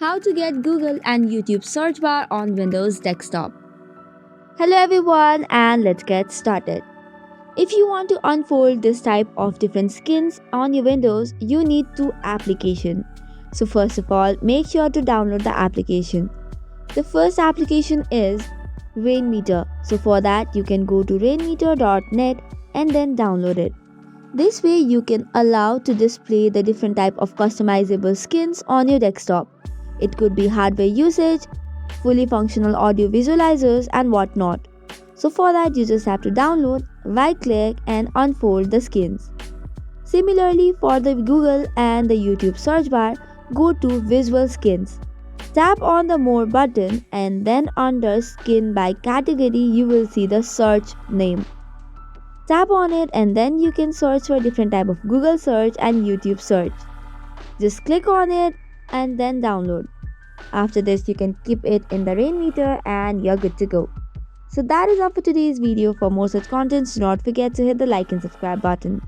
How to get Google and YouTube search bar on Windows desktop. Hello everyone, and let's get started. If you want to unfold this type of different skins on your Windows, you need two applications. So first of all, make sure to download the application. The first application is Rainmeter. So for that, you can go to rainmeter.net and then download it. This way you can allow to display the different type of customizable skins on your desktop. It could be hardware usage, fully functional audio visualizers and whatnot. So for that you just have to download, right click and unfold the skins. Similarly for the Google and the YouTube search bar, go to visual skins. Tap on the more button and then under skin by category you will see the search name. Tap on it and then you can search for different type of Google search and YouTube search. Just click on it and then download. After this you can keep it in the Rainmeter and you're good to go. So that is all for today's video. For more such contents, do not forget to hit the like and subscribe button.